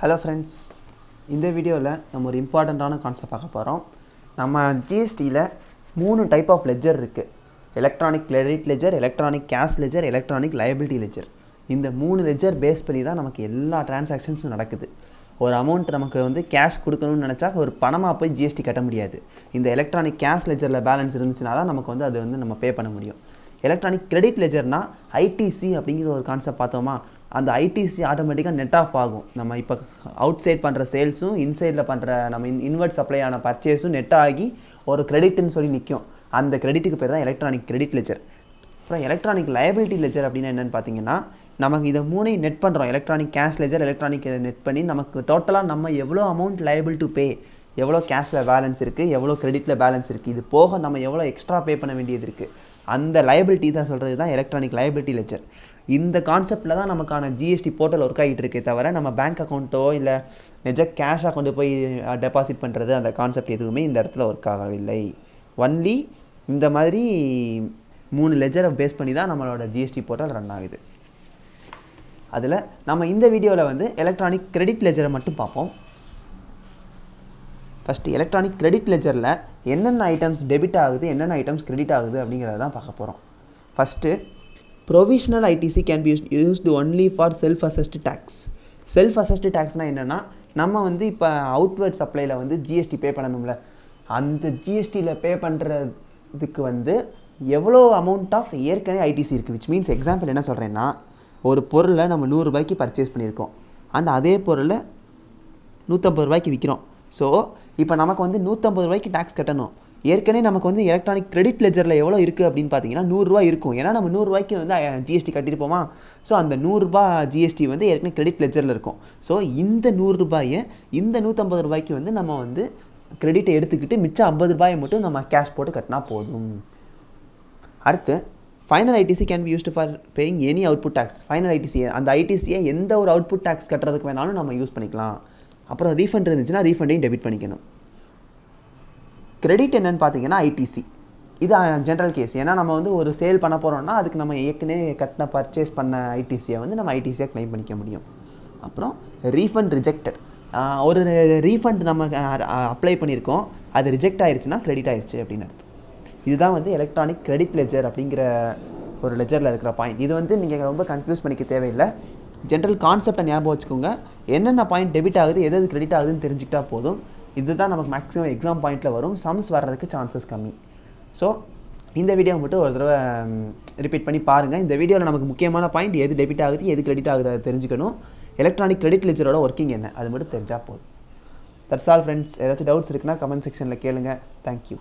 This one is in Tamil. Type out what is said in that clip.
Hello friends, இந்த வீடியோவில் நம்ம ஒரு இம்பார்ட்டண்ட்டான கான்செப்ட் பார்க்க போகிறோம். நம்ம ஜிஎஸ்டியில் 3 டைப் ஆஃப் லெஜர் இருக்குது. Electronic credit ledger, electronic cash ledger, electronic liability ledger. இந்த 3 லெஜர் பேஸ் பண்ணி தான் நமக்கு எல்லா டிரான்சாக்ஷன்ஸும் நடக்குது. ஒரு அமௌண்ட் நமக்கு கேஷ் கொடுக்கணும்னு நினச்சா ஒரு பணமாக போய் ஜிஎஸ்டி கட்ட முடியாது. இந்த எலக்ட்ரானிக் கேஷ் லெஜரில் பேலன்ஸ் இருந்துச்சுன்னா தான் நமக்கு அது நம்ம பே பண்ண முடியும். எலக்ட்ரானிக் கிரெடிட் லெஜர்னால் ஐடிசி அப்படிங்கிற ஒரு கான்செப்ட் பார்த்தோமா, அந்த ஐடிசி ஆட்டோமேட்டிக்காக நெட் ஆஃப் ஆகும். நம்ம இப்போ அவுட் சைட் பண்ணுற சேல்ஸும் இன்சைடில் பண்ணுற நம்ம இன்வெர்ட் சப்ளை ஆன பர்ச்சேஸும் நெட் ஆகி ஒரு கிரெடிட்னு சொல்லி நிற்கும். அந்த கிரெடிட்டுக்கு பேர் தான் எலக்ட்ரானிக் கிரெடிட் லெஜர். அப்புறம் எலக்ட்ரானிக் லைபிலிட்டி லெஜர் அப்படின்னா என்னென்னு பார்த்தீங்கன்னா, நமக்கு இதை 3 நெட் பண்ணுறோம். Electronic cash ledger, electronic net பண்ணி நமக்கு டோட்டலாக நம்ம எவ்வளோ அமௌண்ட் லைபிள் டு பே, எவ்வளோ கேஷில் பேலன்ஸ் இருக்குது, எவ்வளோ கிரெடிட்டில் பேலன்ஸ் இருக்குது, இது போக நம்ம எவ்வளோ எக்ஸ்ட்ரா பே பண்ண வேண்டியது இருக்குது, அந்த லைபிலிட்டி தான் சொல்கிறது தான் எலக்ட்ரானிக் லைபிலிட்டி லெஜர். இந்த கான்செப்டில் தான் நமக்கான ஜிஎஸ்டி போர்ட்டல் ஒர்க் ஆகிட்டு இருக்கே தவிர நம்ம பேங்க் அக்கௌண்ட்டோ இல்லை நிஜ கேஷாக கொண்டு போய் டெபாசிட் பண்ணுறது அந்த கான்செப்ட் எதுவுமே இந்த இடத்துல ஒர்க் ஆகவில்லை. ஒன்லி இந்த மாதிரி 3 லெஜரை பேஸ் பண்ணி தான் நம்மளோட ஜிஎஸ்டி போர்ட்டல் ரன் ஆகுது. அதில் நம்ம இந்த வீடியோவில் எலக்ட்ரானிக் கிரெடிட் லெஜரை மட்டும் பார்ப்போம். ஃபஸ்ட்டு எலக்ட்ரானிக் கிரெடிட் லெஜரில் என்னென்ன ஐட்டம்ஸ் டெபிட் ஆகுது, என்னென்ன ஐட்டம்ஸ் கிரெடிட் ஆகுது அப்படிங்கிறத தான் பார்க்க போகிறோம். First, provisional ITC can be used only for self assessed tax. Self assessed டேக்ஸ்னால் என்னென்னா, நம்ம இப்போ அவுட்வர்ட் சப்ளையில் ஜிஎஸ்டி பே பண்ணணும்ல, அந்த ஜிஎஸ்டியில் பே பண்ணுறதுக்கு எவ்வளோ அமௌண்ட் ஆஃப் ஏற்கனவே ஐடிசி இருக்குது. விச் மீன்ஸ் எக்ஸாம்பிள் என்ன சொல்கிறேன்னா, ஒரு பொருளை நம்ம 100 ரூபாய்க்கு பர்ச்சேஸ் பண்ணியிருக்கோம் அண்ட் அதே பொருளை 150 ரூபாய்க்கு விற்கிறோம். ஸோ இப்போ நமக்கு 150 ரூபாய்க்கு டேக்ஸ் கட்டணும். ஏற்கனவே நமக்கு எலக்ட்ரானிக் கிரெடிட் லெஜரில் எவ்வளோ இருக்குது அப்படின்னு பார்த்தீங்கன்னா 100 ரூபா இருக்கும். ஏன்னா நம்ம 100 ரூபாய்க்கு ஜிஎஸ்டி கட்டியிருப்போமா. ஸோ அந்த 100 ரூபா ஜிஎஸ்டி ஏற்கனவே கிரெடிட் லெஜரில் இருக்கும். ஸோ இந்த 100 ரூபாயை இந்த 150 ரூபாய்க்கு நம்ம கிரெடிட்டை எடுத்துக்கிட்டு மிச்சம் 50 ரூபாயை மட்டும் நம்ம கேஷ் போட்டு கட்டினா போதும். அடுத்து, final ITC can be used for paying any output tax. Final ஐடிசியை, அந்த ஐடிசியை எந்த ஒரு அவுட்புட் டேக்ஸ் கட்டுறதுக்கு வேணாலும் நம்ம யூஸ் பண்ணிக்கலாம். அப்புறம் ரீஃபண்ட் இருந்துச்சுன்னா ரீஃபண்டையும் டெபிட் பண்ணிக்கணும். கிரெடிட் என்னென்னு பார்த்தீங்கன்னா ஐடிசி, இது ஜென்ரல் கேஸ். ஏன்னா நம்ம ஒரு சேல் பண்ண போகிறோம்னா அதுக்கு நம்ம ஏற்கனவே கட்டின பர்ச்சேஸ் பண்ண ஐடிசியை நம்ம ஐடிசியாக க்ளைம் பண்ணிக்க முடியும். அப்புறம் ரீஃபண்ட் ரிஜெக்டட், ஒரு ரீஃபண்ட் நம்ம அப்ளை பண்ணியிருக்கோம், அது ரிஜெக்ட் ஆயிடுச்சுன்னா கிரெடிட் ஆயிடுச்சு அப்படின்னு அர்த்தம். இதுதான் எலக்ட்ரானிக் கிரெடிட் லெஜர் அப்படிங்கிற ஒரு லெஜரில் இருக்கிற பாயிண்ட். இது நீங்கள் ரொம்ப கன்ஃபியூஸ் பண்ணிக்க தேவையில்லை. ஜென்ரல் கான்செப்டை ஞாபகம் வச்சுக்கோங்க. என்னென்ன பாயிண்ட் டெபிட் ஆகுது, எது கிரெடிட் ஆகுதுன்னு தெரிஞ்சுக்கிட்டா போதும். இதுதான் நமக்கு மேக்ஸிமம் எக்ஸாம் பாயிண்ட்டில் வரும். சம்ஸ் வர்றதுக்கு சான்சஸ் கம்மி. ஸோ இந்த வீடியோ மட்டும் ஒரு தடவை ரிப்பீட் பண்ணி பாருங்கள். இந்த வீடியோவில் நமக்கு முக்கியமான பாயிண்ட் எது டெபிட் ஆகுது, எது கிரெடிட் ஆகுது அதை தெரிஞ்சுக்கணும். எலக்ட்ரானிக் கிரெடிட் லெஜரோட ஒர்க்கிங் என்ன அது மட்டும் தெரிஞ்சால் போதும். That's all friends. ஏதாச்சும் டவுட்ஸ் இருக்குன்னா கமெண்ட் செக்ஷனில் கேளுங்க. தேங்க்யூ.